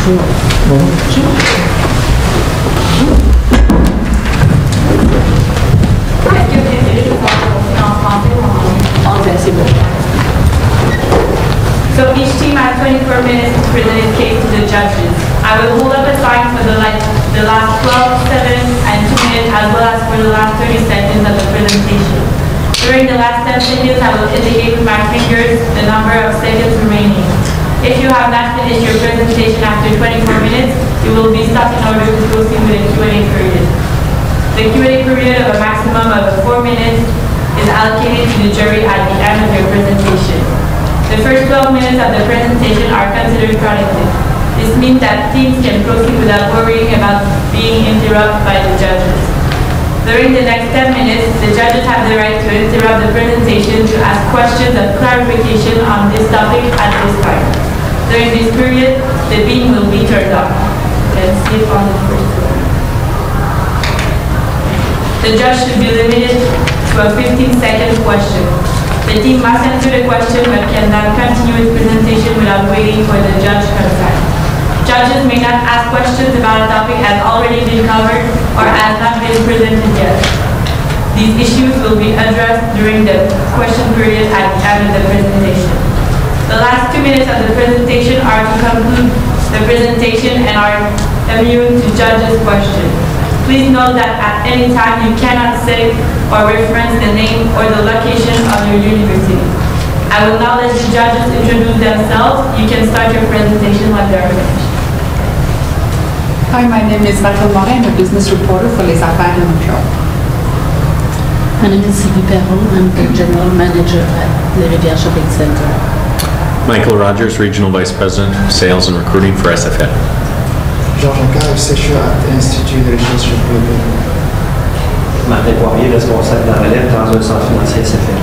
So each team has 24 minutes to present its case to the judges. I will hold up a sign for the last 12, 7, and 2 minutes, as well as for the last 30 seconds of the presentation. During the last 10 seconds, I will indicate with my fingers the number of seconds remaining. If you have not finished your presentation after 24 minutes, you will be stopped in order to proceed with a Q&A period. The Q&A period of a maximum of 4 minutes is allocated to the jury at the end of your presentation. The first 12 minutes of the presentation are considered productive. This means that teams can proceed without worrying about being interrupted by the judges. During the next 10 minutes, the judges have the right to interrupt the presentation to ask questions of clarification on this topic at this time. During this period, the beam will be turned off. Let's see on the first one. The judge should be limited to a 15-second question. The team must answer the question but cannot continue its presentation without waiting for the judge's consent. Judges may not ask questions about a topic has already been covered or has not been presented yet. These issues will be addressed during the question period at the end of the presentation. The last 2 minutes of the presentation are to conclude the presentation and are immune to judges' questions. Please note that at any time you cannot say or reference the name or the location of your university. I will now let the judges introduce themselves. You can start your presentation when they are finished. Hi, my name is Michael Morin. I'm a business reporter for Les Affaires in Montreal. My name is Sylvie Perron. I'm the general manager at the Rivière Shopping Center. Michael Rogers, regional vice president, sales and recruiting for SFL. Jean-Jacques Sécheux at l'Institut de recherche globale. Martin Poirier, responsable de la relève dans un centre financier SFL.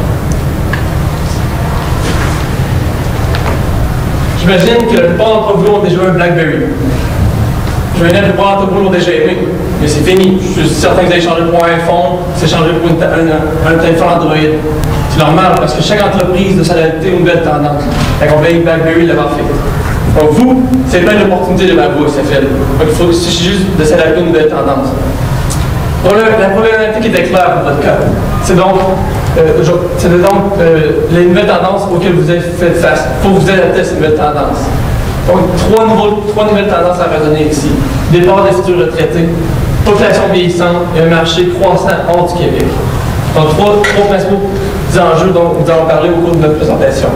J'imagine que la plupart d'entre vous ont déjà un BlackBerry. Je venais de voir d'entre vous l'ont déjà aimé, mais c'est fini. Je suis certain que vous avez changé pour un iPhone, c'est changé pour un téléphone Android. C'est normal parce que chaque entreprise doit s'adapter aux nouvelles tendances. La compagnie BlackBerry l'a fait. Donc vous, c'est pas une opportunité de la vous, SFL. Donc il suffit juste de s'adapter aux nouvelles tendances. Pour la problématique était claire pour votre cas. C'est donc, les nouvelles tendances auxquelles vous avez fait face. Il faut vous adapter à ces nouvelles tendances. Donc trois nouvelles tendances à raisonner ici. Départ des futurs retraités, population vieillissante et un marché croissant hors du Québec. Donc trois principaux enjeux dont nous allons parler au cours de notre présentation.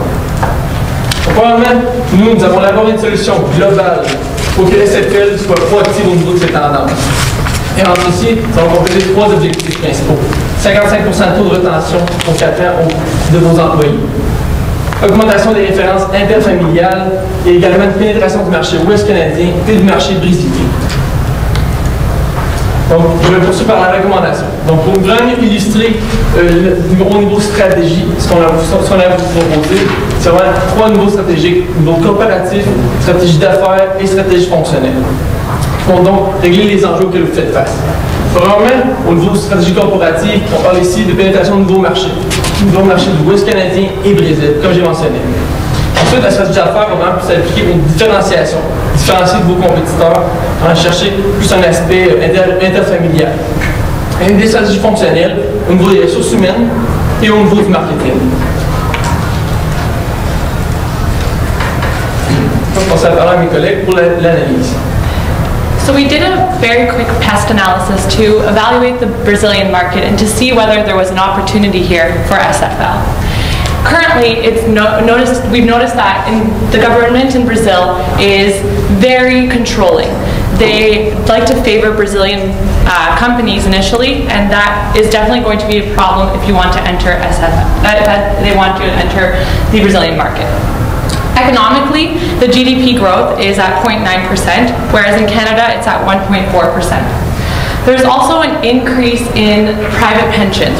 Premièrement, nous avons élaboré une solution globale pour que SFL soit proactive au niveau de ces tendances. Et en ceci, nous allons compléter 3 objectifs principaux. 55% de taux de retention pour 4 ans de vos employés. Augmentation des références interfamiliales et également une pénétration du marché ouest canadien et du marché brésilien. Donc, je vais poursuivre par la recommandation. Donc, pour vraiment illustrer au niveau stratégie, ce qu'on a à vous proposer, c'est vraiment 3 niveaux stratégiques, niveau coopératif, stratégie d'affaires et stratégie fonctionnelle. Pour donc régler les enjeux auxquels vous faites face. Premièrement, au niveau de stratégie corporative, on parle ici de pénétration de nouveaux marchés. Nouveaux marchés de l'Ouest canadien et Brésil, comme j'ai mentionné. Ensuite, la stratégie d'affaires va vraiment s'appliquer une différenciation. Différencier de vos compétiteurs, en chercher plus un aspect interfamilial. Et une des stratégies fonctionnelles au niveau des ressources humaines et au niveau du marketing. Je vais passer la parole à mes collègues pour l'analyse. So we did a very quick pest analysis to evaluate the Brazilian market and to see whether there was an opportunity here for SFL. Currently, we've noticed that the government in Brazil is very controlling. They like to favor Brazilian companies initially, and that is definitely going to be a problem if you want to enter SFL. They want to enter the Brazilian market. Economically, the GDP growth is at 0.9%, whereas in Canada it's at 1.4%. There's also an increase in private pensions.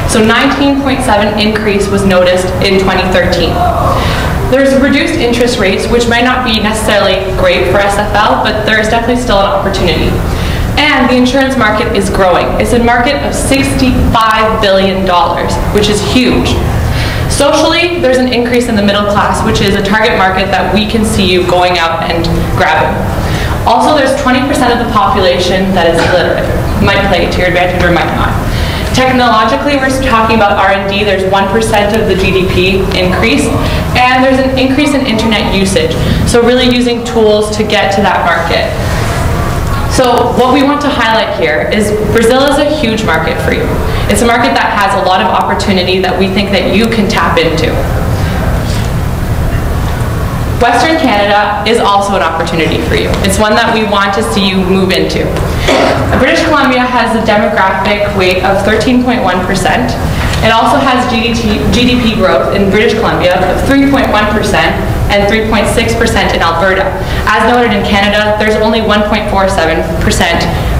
So 19.7 increase was noticed in 2013. There's reduced interest rates, which might not be necessarily great for SFL, but there is definitely still an opportunity. And the insurance market is growing. It's a market of $65 billion, which is huge. Socially, there's an increase in the middle class, which is a target market that we can see you going out and grabbing. Also, there's 20% of the population that is illiterate. Might play to your advantage or might not. Technologically, we're talking about R&D. There's 1% of the GDP increase, and there's an increase in internet usage. So really using tools to get to that market. So what we want to highlight here is Brazil is a huge market for you. It's a market that has a lot of opportunity that we think that you can tap into. Western Canada is also an opportunity for you. It's one that we want to see you move into. British Columbia has a demographic weight of 13.1%. It also has GDP growth in British Columbia of 3.1% and 3.6% in Alberta. As noted in Canada, there's only 1.47%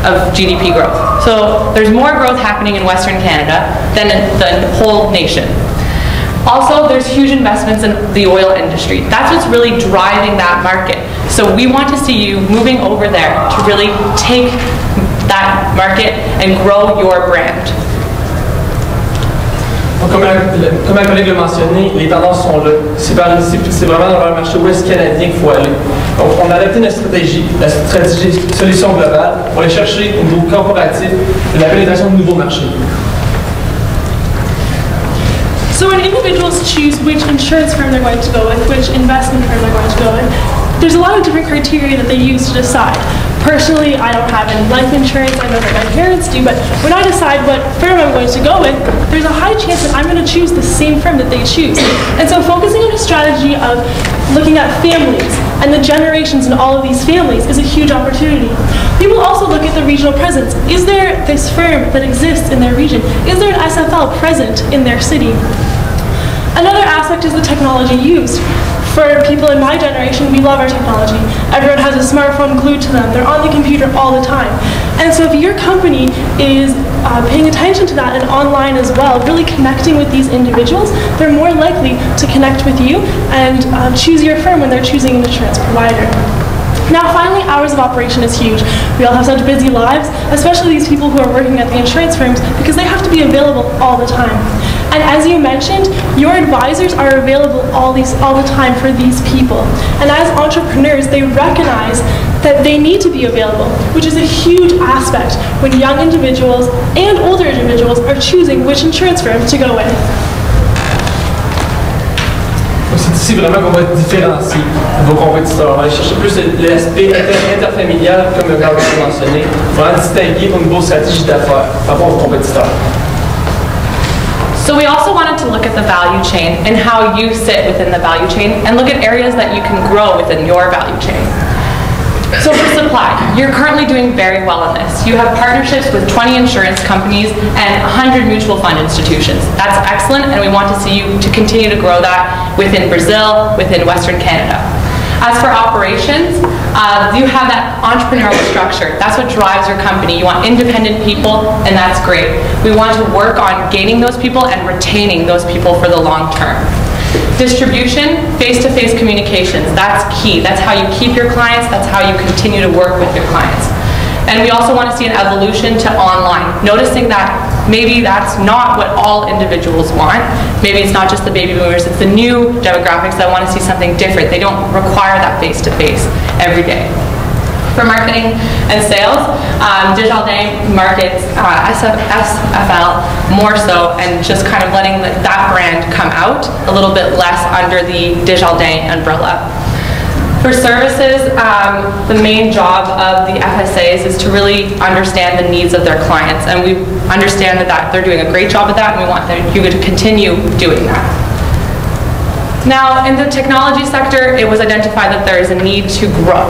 of GDP growth. So there's more growth happening in Western Canada than in the whole nation. Also, there's huge investments in the oil industry. That's what's really driving that market. So we want to see you moving over there to really take that market and grow your brand. Comme un collègue l'a mentionné, les tendances sont là. C'est vraiment dans le marché ouest canadien qu'il faut aller. Donc, on a adapté notre stratégie, la stratégie solution globale, pour aller chercher au niveau corporatif la pénétration de nouveaux marchés. So when individuals choose which insurance firm they're going to go with, which investment firm they're going to go with, there's a lot of different criteria that they use to decide. Personally, I don't have any life insurance. I know that my parents do, but when I decide what firm I'm going to go with, there's a high chance that I'm going to choose the same firm that they choose. And so focusing on a strategy of looking at families and the generations in all of these families is a huge opportunity. People also look at the regional presence. Is there this firm that exists in their region? Is there an SFL present in their city? Another aspect is the technology used. For people in my generation, we love our technology. Everyone has a smartphone glued to them. They're on the computer all the time. And so if your company is paying attention to that and online as well, really connecting with these individuals, they're more likely to connect with you and choose your firm when they're choosing an insurance provider. Now finally, hours of operation is huge. We all have such busy lives, especially these people who are working at the insurance firms, because they have to be available all the time. And as you mentioned, your advisors are available all the time for these people. And as entrepreneurs, they recognize that they need to be available, which is a huge aspect when young individuals and older individuals are choosing which insurance firm to go with. C'est ici vraiment qu'on va différencier vos compétiteurs. On va aller chercher plus l'aspect interfamilial, comme Carl l'a mentionné, vraiment distinguer au niveau stratégie d'affaires par rapport aux compétiteurs. So we also wanted to look at the value chain and how you sit within the value chain and look at areas that you can grow within your value chain. So for supply, you're currently doing very well in this. You have partnerships with 20 insurance companies and 100 mutual fund institutions. That's excellent, and we want to see you to continue to grow that within Brazil, within Western Canada. As for operations, you have that entrepreneurial structure. That's what drives your company. You want independent people, and that's great. We want to work on gaining those people and retaining those people for the long term. Distribution, face-to-face communications, that's key. That's how you keep your clients, that's how you continue to work with your clients. And we also want to see an evolution to online, noticing that maybe that's not what all individuals want. Maybe it's not just the baby boomers, it's the new demographics that want to see something different. They don't require that face-to-face every day. For marketing and sales, Desjardins markets SFL more so, and just kind of letting that brand come out a little bit less under the Desjardins umbrella. For services, the main job of the FSAs is to really understand the needs of their clients, and we understand that they're doing a great job at that, and we want you to continue doing that. Now, in the technology sector, it was identified that there is a need to grow.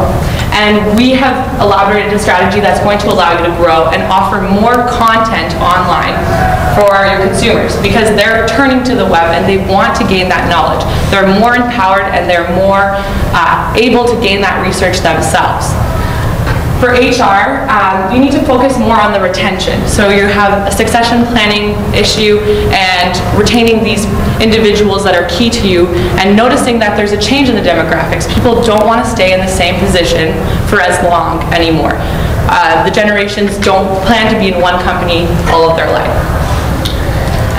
And we have elaborated a strategy that's going to allow you to grow and offer more content online for your consumers, because they're turning to the web and they want to gain that knowledge. They're more empowered and they're more able to gain that research themselves. For HR, you need to focus more on the retention. So you have a succession planning issue and retaining these individuals that are key to you, and noticing that there's a change in the demographics. People don't want to stay in the same position for as long anymore. The generations don't plan to be in one company all of their life.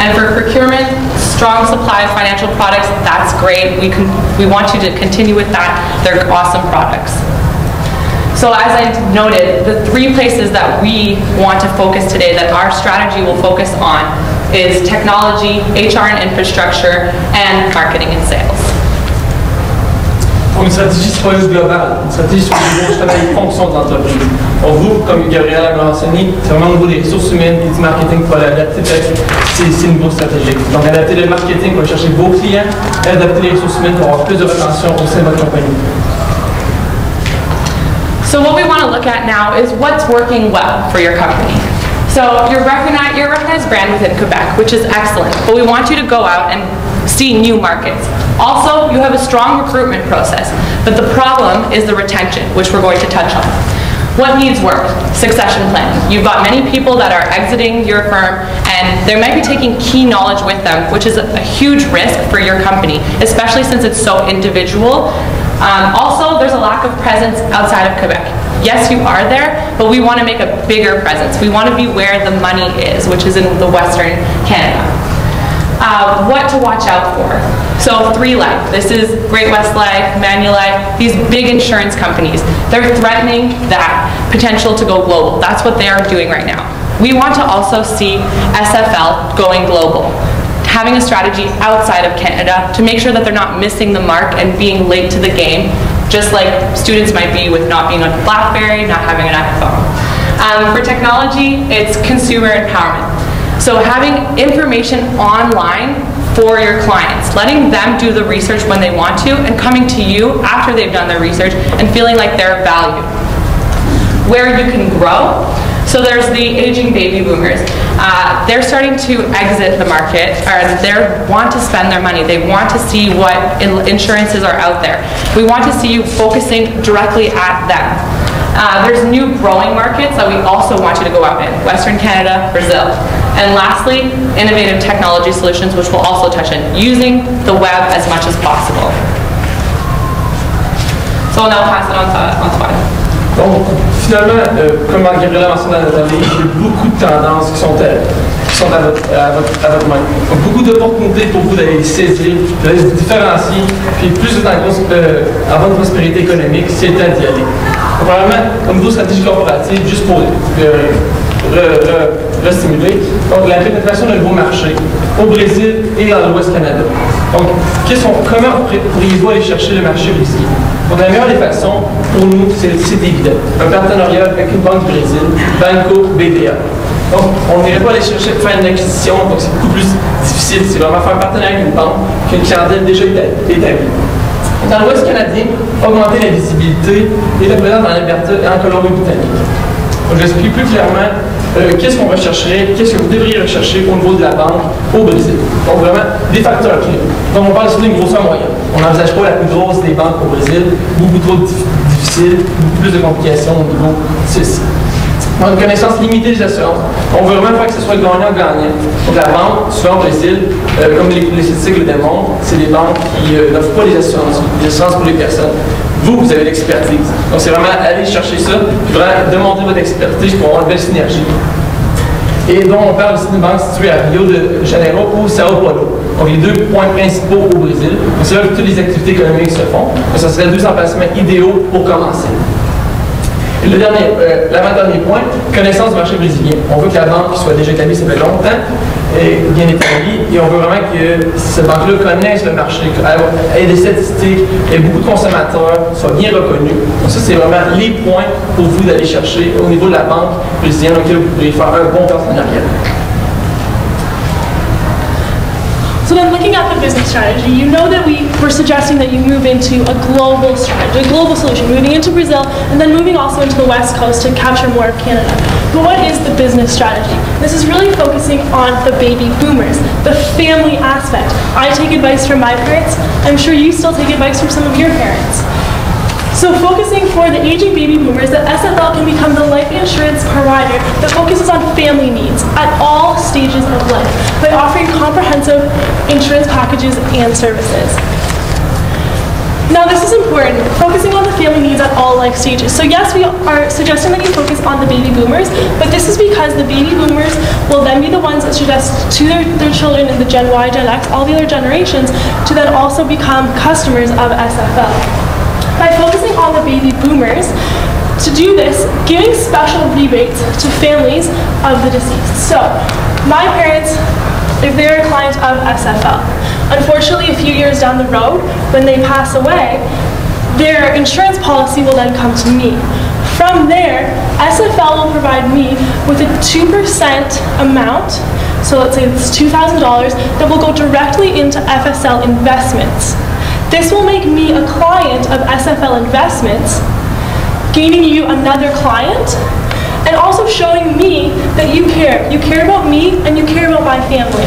And for procurement, strong supply of financial products, that's great. We want you to continue with that. They're awesome products. So as I noted, the 3 places that we want to focus today, that our strategy will focus on, is technology, HR and infrastructure, and marketing and sales. Une stratégie citoyenne globale, une stratégie sur le niveau des fonctions de l'entreprise. Pour vous, comme Gabriel l'a mentionné, c'est vraiment au niveau des ressources humaines et du marketing pour l'adapter ces niveaux stratégiques. Donc, adapter le marketing pour chercher vos clients et adapter les ressources humaines pour avoir plus de rétention au sein de votre compagnie. So what we want to look at now is what's working well for your company. So you're a recognized brand within Quebec, which is excellent, but we want you to go out and see new markets. Also, you have a strong recruitment process, but the problem is the retention, which we're going to touch on. What needs work? Succession planning. You've got many people that are exiting your firm, and they might be taking key knowledge with them, which is a huge risk for your company, especially since it's so individual. Also, there's a lack of presence outside of Quebec. Yes, you are there, but we want to make a bigger presence. We want to be where the money is, which is in the Western Canada. What to watch out for. So 3Life, this is Great West Life, Manulife, these big insurance companies. They're threatening that potential to go global. That's what they are doing right now. We want to also see SFL going global, having a strategy outside of Canada to make sure that they're not missing the mark and being late to the game, just like students might be with not being on BlackBerry, not having an iPhone. For technology, it's consumer empowerment. So having information online for your clients, letting them do the research when they want to, and coming to you after they've done their research and feeling like they're valued. Where you can grow. So there's the aging baby boomers. They're starting to exit the market, or they want to spend their money. They want to see what insurances are out there. We want to see you focusing directly at them. There's new growing markets that we also want you to go out in. Western Canada, Brazil. And lastly, innovative technology solutions, which we'll also touch on, using the web as much as possible. So I'll now pass it on to Antoine. Donc, finalement, comme Gabriel l'a mentionné dans notre livre, il y a beaucoup de tendances qui sont à votre main. Donc, beaucoup d'opportunités pour vous d'aller les saisir, de les différencier, puis plus vous avoir une prospérité économique, c'est le temps d'y aller. Donc, probablement, au niveau stratégie corporative, juste pour restimuler, donc la pénétration d'un nouveau marché au Brésil et dans l'Ouest Canada. Donc, comment pourriez-vous aller chercher le marché brésilien? Donc, la meilleure des façons, pour nous, c'est évident. Un partenariat avec une banque du Brésil, Banco BBA. Donc, on n'irait pas aller chercher faire une acquisition, donc c'est beaucoup plus difficile. C'est vraiment faire un partenariat avec une banque qui a une clientèle déjà établie. Dans l'Ouest canadien, augmenter la visibilité et la présence en Alberta et en Colombie-Britannique. Donc, j'explique plus clairement qu'est-ce qu'on rechercherait, qu'est-ce que vous devriez rechercher au niveau de la banque au Brésil. Donc, vraiment, des facteurs clés. Donc, on parle ici d'une grosseur moyenne. On n'envisage pas la plus grosse des banques au Brésil, beaucoup trop difficile, beaucoup plus de complications au niveau de ceci. Donc, une connaissance limitée des assurances. On veut vraiment faire que ce soit gagnant-gagnant. Donc, la banque, souvent au Brésil, comme les statistiques le démontrent, c'est des banques qui n'offrent pas les assurances pour les personnes. Vous avez l'expertise. Donc, c'est vraiment aller chercher ça, puis vraiment démontrer votre expertise pour avoir une belle synergie. Et donc, on parle aussi d'une banque située à Rio de Janeiro ou Sao Paulo. Donc, les 2 points principaux au Brésil. C'est là que toutes les activités économiques se font. Donc, ça serait 2 emplacements idéaux pour commencer. Et l'avant-dernier point, connaissance du marché brésilien. On veut que la banque soit déjà établie, ça fait longtemps, et bien établie, et on veut vraiment que cette banque-là connaisse le marché, ait des statistiques, ait beaucoup de consommateurs, soit bien reconnue. Donc ça, c'est vraiment les points pour vous d'aller chercher au niveau de la banque brésilienne, auquel vous pourriez faire un bon partenariat. So then looking at the business strategy, you know that we're suggesting that you move into a global strategy, a global solution, moving into Brazil and then moving also into the West Coast to capture more of Canada. But what is the business strategy? This is really focusing on the baby boomers, the family aspect. I take advice from my parents. I'm sure you still take advice from some of your parents. So focusing for the aging baby boomers, that SFL can become the life insurance provider that focuses on family needs at all stages of life by offering comprehensive insurance packages and services. Now this is important, focusing on the family needs at all life stages. So yes, we are suggesting that you focus on the baby boomers, but this is because the baby boomers will then be the ones that suggest to their children in the Gen Y, Gen X, all the other generations, to then also become customers of SFL. By focusing on the baby boomers, to do this, giving special rebates to families of the deceased. So, my parents, if they're a client of SFL, unfortunately a few years down the road, when they pass away, their insurance policy will then come to me. From there, SFL will provide me with a 2% amount, so let's say it's $2,000, that will go directly into FSL investments. This will make me a client of SFL investments, gaining you another client, and also showing me that you care. You care about me and you care about my family.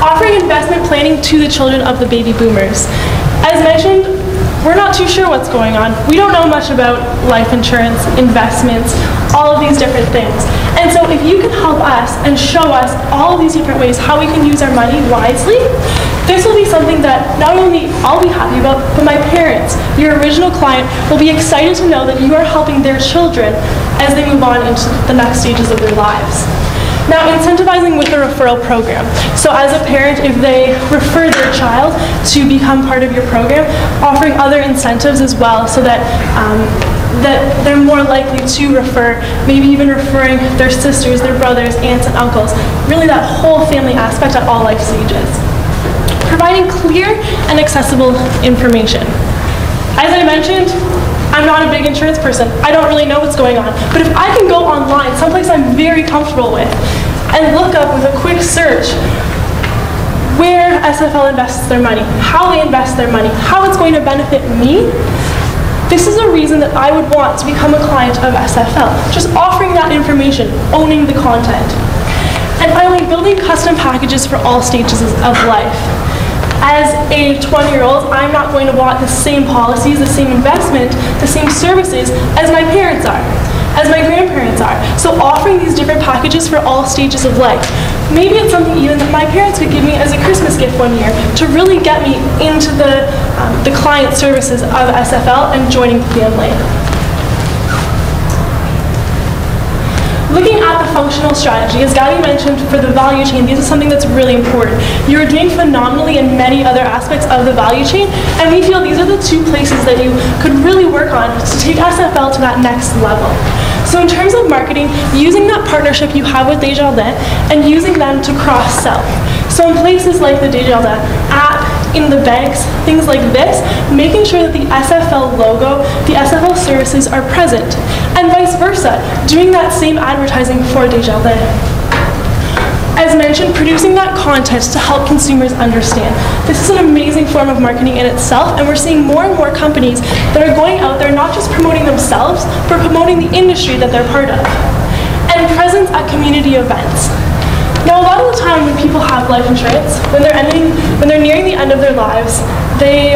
Offering investment planning to the children of the baby boomers. As mentioned, we're not too sure what's going on. We don't know much about life insurance, investments, all of these different things. And so if you can help us and show us all of these different ways how we can use our money wisely, this will be something that not only I'll be happy about, but my parents, your original client, will be excited to know that you are helping their children as they move on into the next stages of their lives. Now, incentivizing with the referral program. So as a parent, if they refer their child to become part of your program, offering other incentives as well so that that they're more likely to refer, maybe even referring their sisters, their brothers, aunts, and uncles, really that whole family aspect at all life stages. Providing clear and accessible information. As I mentioned, I'm not a big insurance person. I don't really know what's going on. But if I can go online, someplace I'm very comfortable with, and look up with a quick search where SFL invests their money, how they invest their money, how it's going to benefit me, this is a reason that I would want to become a client of SFL. Just offering that information, owning the content. And finally, building custom packages for all stages of life. As a 20-year-old, I'm not going to want the same policies, the same investment, the same services as my parents are, as my grandparents are. So offering these different packages for all stages of life. Maybe it's something even that my parents could give me as a Christmas gift one year to really get me into the client services of SFL and joining the family. Looking at the functional strategy, as Gabby mentioned, for the value chain, this is something that's really important. You're doing phenomenally in many other aspects of the value chain, and we feel these are the two places that you could really work on to take SFL to that next level. So in terms of marketing, using that partnership you have with Desjardins and using them to cross-sell. So in places like the Desjardins app, in the banks, things like this, making sure that the SFL logo, the SFL services are present, and vice versa, doing that same advertising for Desjardins. As mentioned, producing that content to help consumers understand. This is an amazing form of marketing in itself, and we're seeing more and more companies that are going out there not just promoting themselves, but promoting the industry that they're part of. And presence at community events. Now, a lot of the time when people have life insurance, when they're nearing the end of their lives, they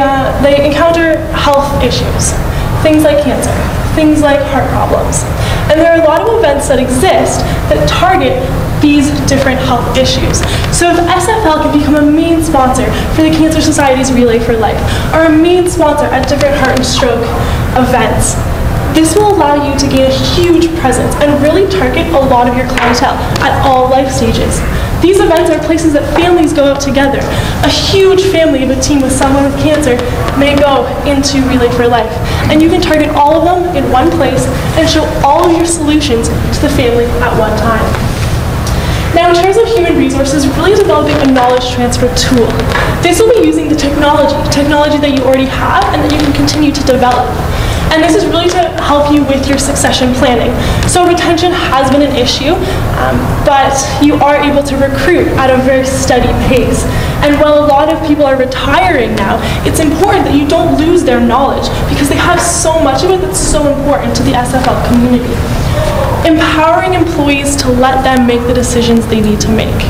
encounter health issues, things like cancer, things like heart problems. And there are a lot of events that exist that target these different health issues. So if SFL can become a main sponsor for the Cancer Society's Relay for Life, or a main sponsor at different heart and stroke events, this will allow you to gain a huge presence and really target a lot of your clientele at all life stages. These events are places that families go out together. A huge family of a team with someone with cancer may go into Relay for Life. And you can target all of them in one place and show all of your solutions to the family at one time. Now, in terms of human resources, really developing a knowledge transfer tool. This will be using the technology that you already have and that you can continue to develop. And this is really to help you with your succession planning. So retention has been an issue, but you are able to recruit at a very steady pace. And while a lot of people are retiring now, it's important that you don't lose their knowledge because they have so much of it that's so important to the SFL community. Empowering employees to let them make the decisions they need to make.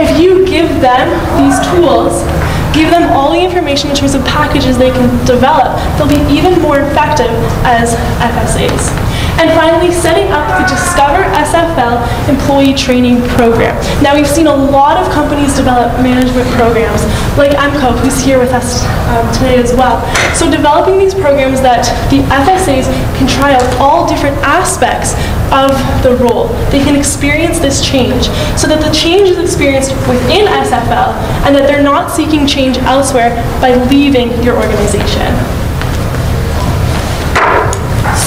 If you give them these tools, give them all the information in terms of packages they can develop, they'll be even more effective as FSAs. And finally, setting up the Discover SFL employee training program. Now, we've seen a lot of companies develop management programs, like EMCO, who's here with us today as well. So developing these programs that the FSAs can try out all different aspects of the role. They can experience this change, so that the change is experienced within SFL, and that they're not seeking change elsewhere by leaving your organization.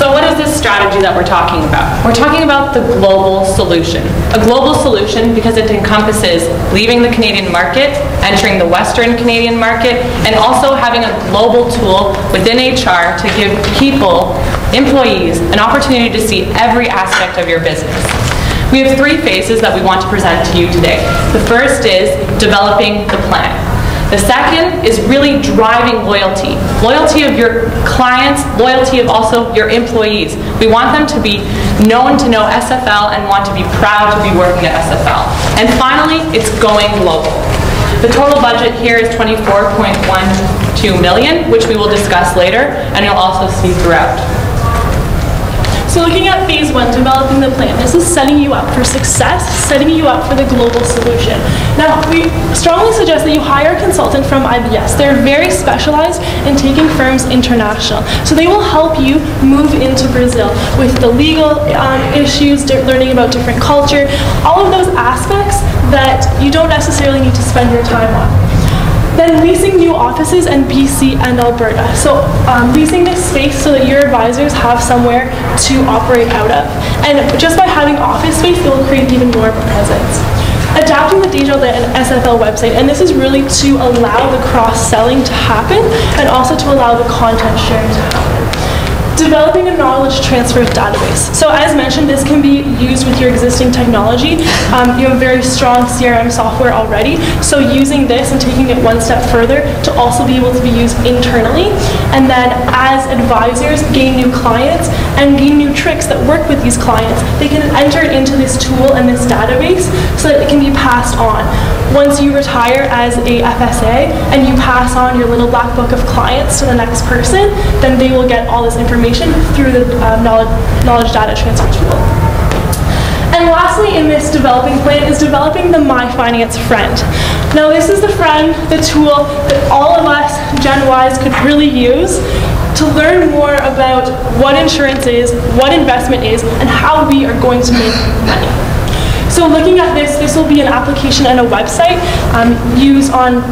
So what is this strategy that we're talking about? We're talking about the global solution. A global solution because it encompasses leaving the Canadian market, entering the Western Canadian market, and also having a global tool within HR to give people, employees, an opportunity to see every aspect of your business. We have 3 phases that we want to present to you today. The first is developing the plan. The second is really driving loyalty. Loyalty of your clients, loyalty of also your employees. We want them to be known to know SFL and want to be proud to be working at SFL. And finally, it's going global. The total budget here is $24.12 million, which we will discuss later, and you'll also see throughout. So looking at phase 1, developing the plan, this is setting you up for success, setting you up for the global solution. Now, we strongly suggest that you hire a consultant from IBS. They're very specialized in taking firms international. So they will help you move into Brazil with the legal issues, learning about different culture, all of those aspects that you don't necessarily need to spend your time on. Then leasing new offices in BC and Alberta. So leasing this space so that your advisors have somewhere to operate out of. And just by having office space, it will create even more of a presence. Adapting the Desjardins and SFL website, and this is really to allow the cross-selling to happen and also to allow the content sharing to happen. Developing a knowledge transfer database. So as mentioned, this can be used with your existing technology. You have very strong CRM software already, so using this and taking it one step further to also be able to be used internally. And then as advisors gain new clients and gain new tricks that work with these clients, they can enter it into this tool and this database so that it can be passed on. Once you retire as a FSA and you pass on your little black book of clients to the next person, then they will get all this information through the knowledge data transfer tool. And lastly, in this developing plan is developing the My Finance Friend. Now this is the friend, the tool that all of us Gen Ys could really use to learn more about what insurance is, what investment is, and how we are going to make money. So looking at this will be an application and a website used on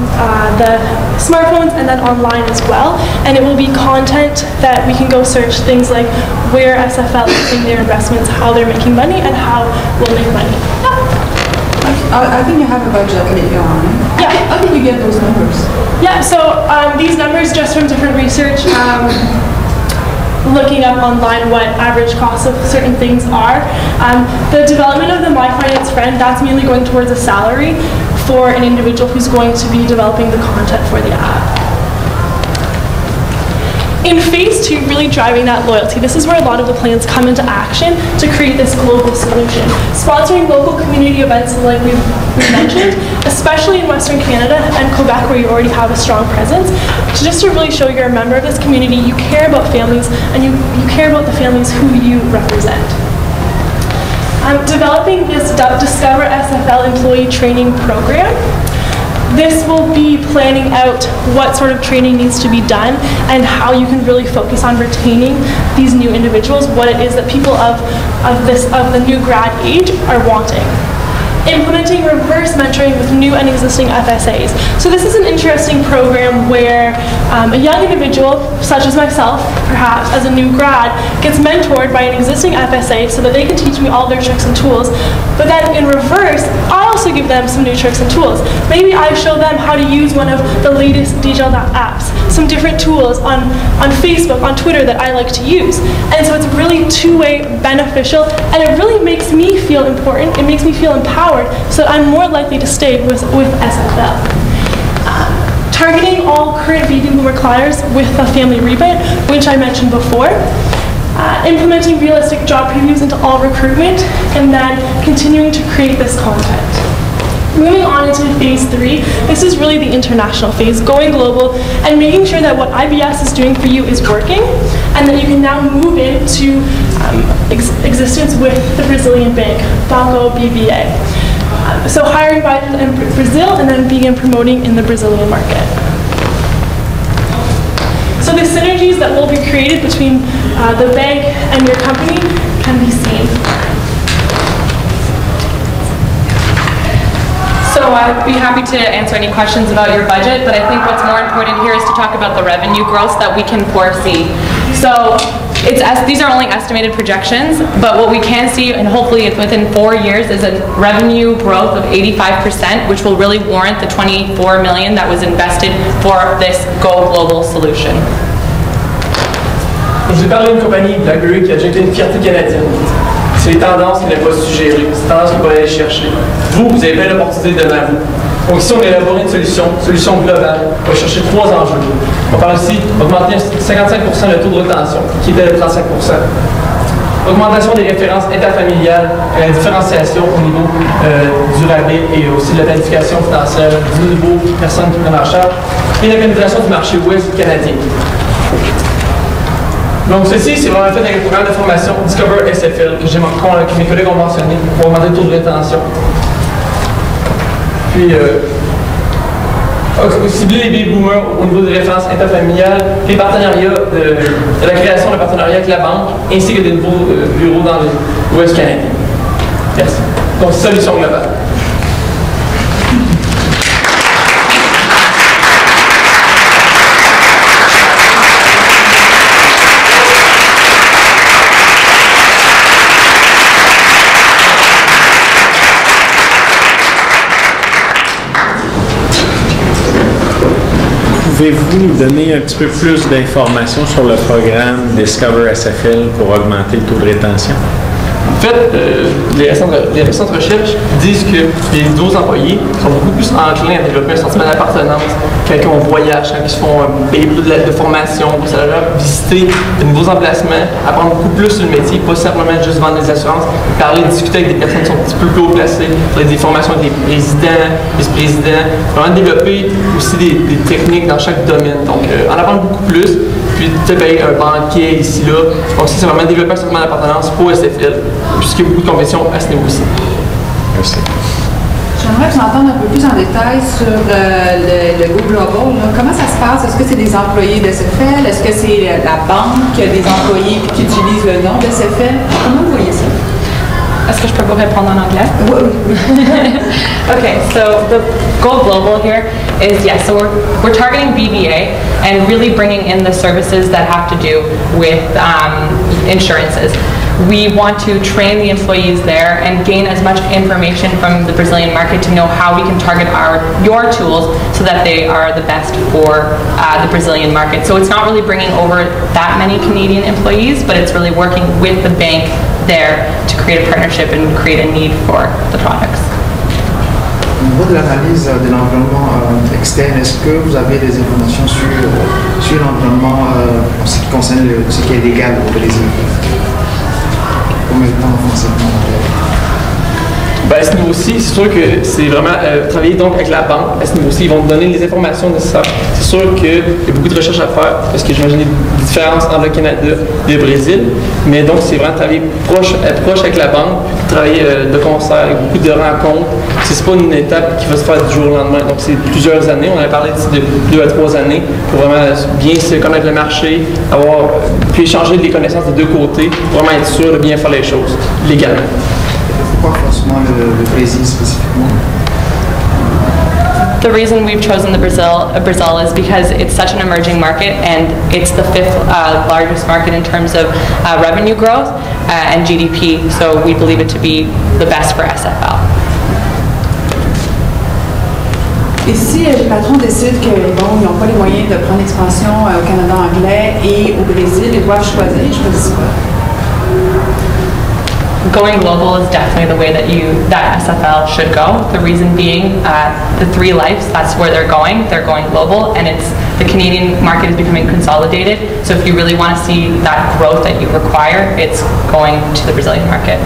the smartphones and then online as well. And it will be content that we can go search things like where SFL is making their investments, how they're making money, and how we'll make money. I think you have a budget later on. Yeah. How did you get those numbers? Yeah, so these numbers just from different research. Looking up online what average costs of certain things are. The development of the My Finance Friend, that's mainly going towards a salary for an individual who's going to be developing the content for the app. In phase 2, really driving that loyalty, this is where a lot of the plans come into action to create this global solution. Sponsoring local community events like we've mentioned, especially in Western Canada and Quebec where you already have a strong presence, just to really show you're a member of this community, you care about families, and you care about the families who you represent. Developing this Discover SFL employee training program. This will be planning out what sort of training needs to be done and how you can really focus on retaining these new individuals, what it is that people of the new grad age are wanting. Implementing reverse mentoring with new and existing FSAs. So this is an interesting program where a young individual, such as myself, perhaps as a new grad, gets mentored by an existing FSA so that they can teach me all their tricks and tools. But then in reverse, I also give them some new tricks and tools. Maybe I show them how to use one of the latest Desjardins apps, some different tools on Facebook, on Twitter that I like to use. And so it's really two-way beneficial, and it really makes me feel important, it makes me feel empowered, so that I'm more likely to stay with SFL. Targeting all current baby boomer clients with a family rebate, which I mentioned before. Implementing realistic job previews into all recruitment, and then continuing to create this content. Moving on into phase 3, this is really the international phase, going global and making sure that what IBS is doing for you is working, and that you can now move into existence with the Brazilian bank, Banco BBA. So hiring advisors in Brazil and then begin promoting in the Brazilian market. So the synergies that will be created between the bank and your company can be seen. So I'd be happy to answer any questions about your budget, but I think what's more important here is to talk about the revenue growth that we can foresee. So These are only estimated projections, but what we can see, and hopefully within 4 years, is a revenue growth of 85%, which will really warrant the $24 million that was invested for this Go Global solution. J'ai parlé d'une compagnie, BlackBerry, qui a déjà été une fierté canadienne. C'est les tendances qu'il n'a pas suggérées, c'est les tendances qu'il va aller chercher. Vous avez plein d'opportunités devant vous. Donc ici, on a élaboré une solution globale. On va chercher 3 enjeux. On parle ici d'augmenter 55% le taux de retention, qui était de 35%. Augmentation des références interfamiliales et la différenciation au niveau du rabais et aussi de la planification financière du niveau personnes qui prennent en charge et la pénétration du marché ouest canadien. Donc ceci, c'est vraiment fait avec le programme de formation Discover SFL que mes collègues ont mentionné pour augmenter le taux de rétention. Puis, cibler les baby boomers au niveau des références interfamiliales, les partenariats, la création de partenariats avec la banque, ainsi que des nouveaux bureaux dans l'Ouest canadien. Merci. Donc, solution globale. Pouvez-vous nous donner un petit peu plus d'informations sur le programme Discover SFL pour augmenter le taux de rétention? En fait, les récentes recherches disent que les nouveaux employés sont beaucoup plus enclins à développer un sentiment d'appartenance quand on voyage, quand ils se font payer plus de formation, visiter de nouveaux emplacements, apprendre beaucoup plus sur le métier, pas simplement juste vendre des assurances, parler, discuter avec des personnes qui sont un petit peu plus haut placées, des formations avec des présidents, vice-présidents, vraiment développer aussi des techniques dans chaque domaine. Donc, en apprendre beaucoup plus. Puis, tu sais, un banquier ici, là. Donc, c'est vraiment développer un sentiment d'appartenance pour SFL, puisqu'il y a beaucoup de compétitions à ce niveau-ci. Merci. J'aimerais vous entendre un peu plus en détail sur le Go Global. Là. Comment ça se passe? Est-ce que c'est des employés de SFL? Est-ce que c'est la banque qui a des employés qui utilisent le nom de SFL? Comment vous voyez ça? Est-ce que je peux vous répondre en anglais? Oui. Okay, so the Go Global here is, yes, so we're targeting BBA and really bringing in the services that have to do with insurances. We want to train the employees there and gain as much information from the Brazilian market to know how we can target your tools so that they are the best for the Brazilian market. So it's not really bringing over that many Canadian employees, but it's really working with the bank there to create a partnership and create a need for the products. Au niveau de l'analyse de l'environnement externe, est-ce que vous avez des informations sur l'environnement en ce qui concerne ce qui est légal au Brésil? Combien de temps en français? Ben, à ce niveau-ci, c'est sûr que c'est vraiment travailler donc avec la banque. À ce niveau-ci, ils vont te donner les informations nécessaires. C'est sûr qu'il y a beaucoup de recherches à faire parce que j'imagine des différences entre le Canada et le Brésil. Mais donc, c'est vraiment travailler être proche avec la banque, puis travailler de concert avec beaucoup de rencontres. C'est pas une étape qui va se faire du jour au lendemain. Donc, c'est plusieurs années. On a parlé de 2 à 3 années pour vraiment bien se connaître le marché, puis échanger des connaissances des deux côtés pour vraiment être sûr de bien faire les choses légalement. Pourquoi forcément le Brésil spécifiquement? The reason we've chosen Brazil is because it's such an emerging market and it's the 5th largest market in terms of revenue growth and GDP. So we believe it to be the best for SFL. Et si les patrons décident qu'ils n'ont pas les moyens de prendre l'expansion au Canada anglais et au Brésil, ils doivent choisir, choisissent quoi? Going global is definitely the way that SFL should go. The reason being, the 3 lives, that's where they're going. They're going global, and the Canadian market is becoming consolidated. So if you really want to see that growth that you require, it's going to the Brazilian market.